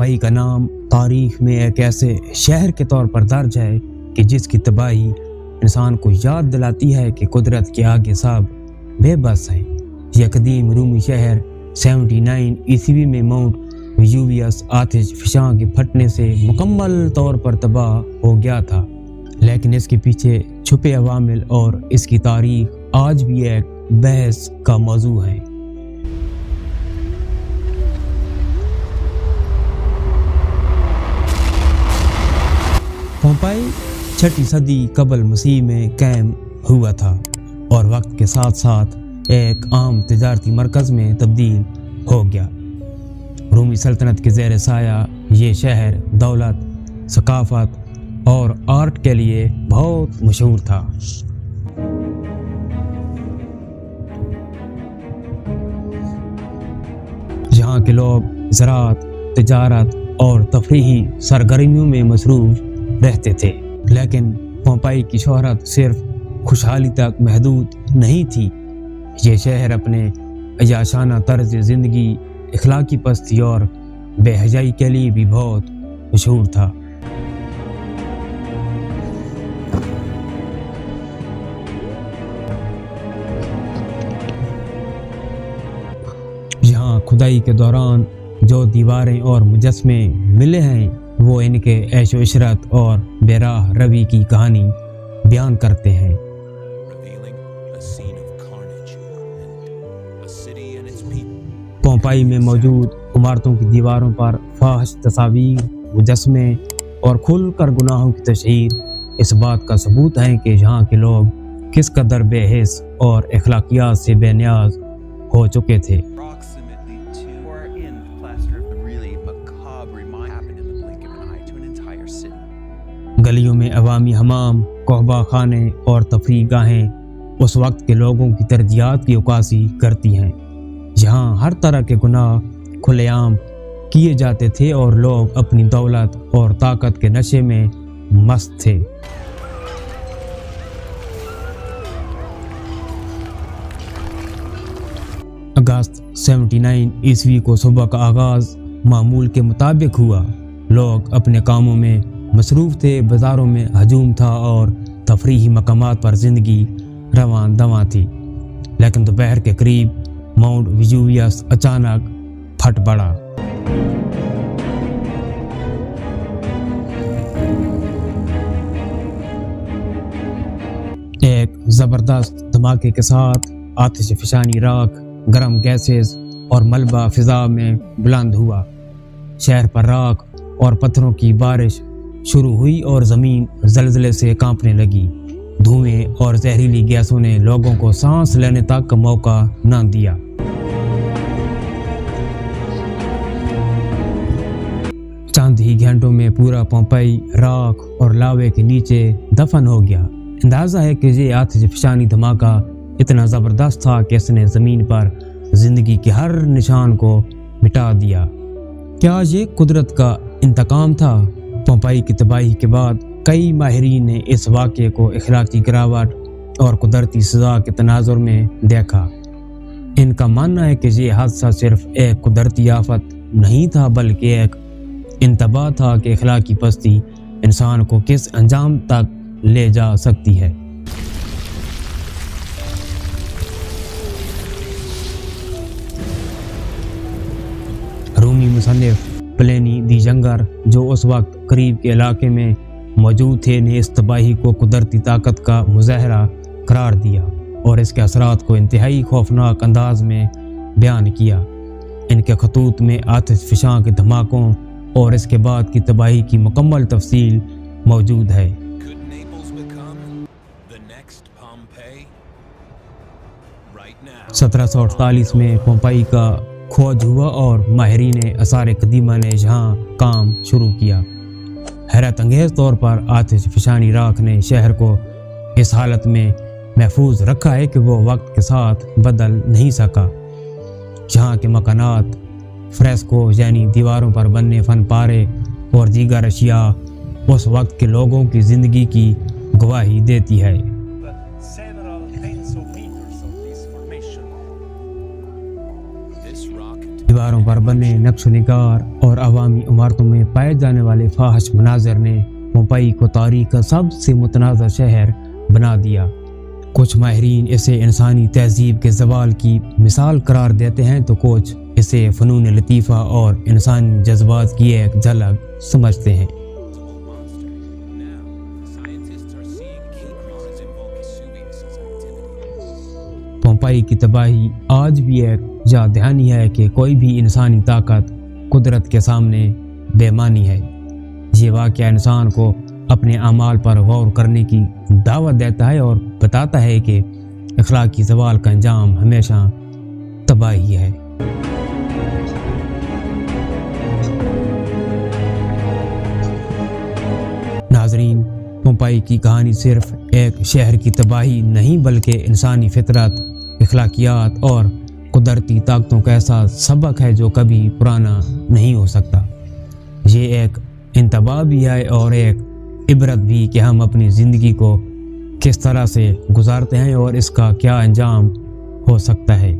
پومپئی کا نام تاریخ میں ایک ایسے شہر کے طور پر درج ہے کہ جس کی تباہی انسان کو یاد دلاتی ہے کہ قدرت کے آگے سب بے بس ہیں۔ یہ قدیم رومی شہر 79 عیسوی میں ماؤنٹ ویزوویس آتش فشاں کے پھٹنے سے مکمل طور پر تباہ ہو گیا تھا، لیکن اس کے پیچھے چھپے عوامل اور اس کی تاریخ آج بھی ایک بحث کا موضوع ہے۔ پومپئی 6 صدی قبل مسیح میں قائم ہوا تھا اور وقت کے ساتھ ساتھ ایک عام تجارتی مرکز میں تبدیل ہو گیا۔ رومی سلطنت کے زیر سایہ یہ شہر دولت، ثقافت اور آرٹ کے لیے بہت مشہور تھا۔ یہاں کے لوگ زراعت، تجارت اور تفریحی سرگرمیوں میں مصروف رہتے تھے، لیکن پومپئی کی شہرت صرف خوشحالی تک محدود نہیں تھی۔ یہ شہر اپنے عیاشانہ طرز زندگی، اخلاقی پستی اور بے حیائی کے لیے بھی بہت مشہور تھا۔ یہاں کھدائی کے دوران جو دیواریں اور مجسمے ملے ہیں وہ ان کے عیش و عشرت اور بے راہ روی کی کہانی بیان کرتے ہیں۔ پومپئی میں موجود عمارتوں کی دیواروں پر فاحش تصاویر، مجسمے اور کھل کر گناہوں کی تشہیر اس بات کا ثبوت ہے کہ یہاں کے لوگ کس قدر بے حس اور اخلاقیات سے بے نیاز ہو چکے تھے۔ گلیوں میں عوامی حمام، قہبہ خانے اور تفریح گاہیں اس وقت کے لوگوں کی ترجیحات کی عکاسی کرتی ہیں۔ یہاں ہر طرح کے گناہ کھلے عام کیے جاتے تھے اور لوگ اپنی دولت اور طاقت کے نشے میں مست تھے۔ اگست 79 عیسوی کو صبح کا آغاز معمول کے مطابق ہوا۔ لوگ اپنے کاموں میں مصروف تھے، بازاروں میں ہجوم تھا اور تفریحی مقامات پر زندگی رواں دواں تھی، لیکن دوپہر کے قریب ماؤنٹ ویزوویس اچانک پھٹ پڑا۔ ایک زبردست دھماکے کے ساتھ آتش فشانی راکھ، گرم گیسز اور ملبہ فضا میں بلند ہوا۔ شہر پر راکھ اور پتھروں کی بارش شروع ہوئی اور زمین زلزلے سے کانپنے لگی۔ دھوئیں اور زہریلی گیسوں نے لوگوں کو سانس لینے تک کا موقع نہ دیا۔ چند ہی گھنٹوں میں پورا پومپئی راکھ اور لاوے کے نیچے دفن ہو گیا۔ اندازہ ہے کہ یہ آتش فشانی دھماکہ اتنا زبردست تھا کہ اس نے زمین پر زندگی کے ہر نشان کو مٹا دیا۔ کیا یہ قدرت کا انتقام تھا؟ پومپئی کی تباہی کے بعد کئی ماہرین نے اس واقعے کو اخلاقی گراوٹ اور قدرتی سزا کے تناظر میں دیکھا۔ ان کا ماننا ہے کہ یہ حادثہ صرف ایک قدرتی آفت نہیں تھا بلکہ ایک انتباہ تھا کہ اخلاقی پستی انسان کو کس انجام تک لے جا سکتی ہے۔ رومی مصنف پلینی دی ینگر جو اس وقت قریب کے علاقے میں موجود تھے نے اس تباہی کو قدرتی طاقت کا مظاہرہ قرار دیا اور اس کے اثرات کو انتہائی خوفناک انداز میں بیان کیا۔ ان کے خطوط میں آتش فشاں کے دھماکوں اور اس کے بعد کی تباہی کی مکمل تفصیل موجود ہے۔ 1748 میں پومپئی کا کھوج ہوا اور ماہرین آثار قدیمہ نے یہاں کام شروع کیا۔ حیرت انگیز طور پر آتش فشانی راکھ نے شہر کو اس حالت میں محفوظ رکھا ہے کہ وہ وقت کے ساتھ بدل نہیں سکا۔ یہاں کے مکانات، فریسکو یعنی دیواروں پر بننے فن پارے اور دیگر اشیاء اس وقت کے لوگوں کی زندگی کی گواہی دیتی ہے۔ دیواروں پر بنے نقش و نگار اور عوامی عمارتوں میں پائے جانے والے فاحش مناظر نے پومپئی کو تاریخ کا سب سے متنازع شہر بنا دیا۔ کچھ ماہرین اسے انسانی تہذیب کے زوال کی مثال قرار دیتے ہیں تو کچھ اسے فنون لطیفہ اور انسانی جذبات کی ایک جھلک سمجھتے ہیں۔ پومپئی کی تباہی آج بھی ایک یاد دہانی ہے کہ کوئی بھی انسانی طاقت قدرت کے سامنے بے معنی ہے۔ یہ واقعہ انسان کو اپنے اعمال پر غور کرنے کی دعوت دیتا ہے اور بتاتا ہے کہ اخلاقی زوال کا انجام ہمیشہ تباہی ہے۔ ناظرین، پومپئی کی کہانی صرف ایک شہر کی تباہی نہیں بلکہ انسانی فطرت، اخلاقیات اور قدرتی طاقتوں کا ایسا سبق ہے جو کبھی پرانا نہیں ہو سکتا۔ یہ ایک انتباہ بھی ہے اور ایک عبرت بھی کہ ہم اپنی زندگی کو کس طرح سے گزارتے ہیں اور اس کا کیا انجام ہو سکتا ہے۔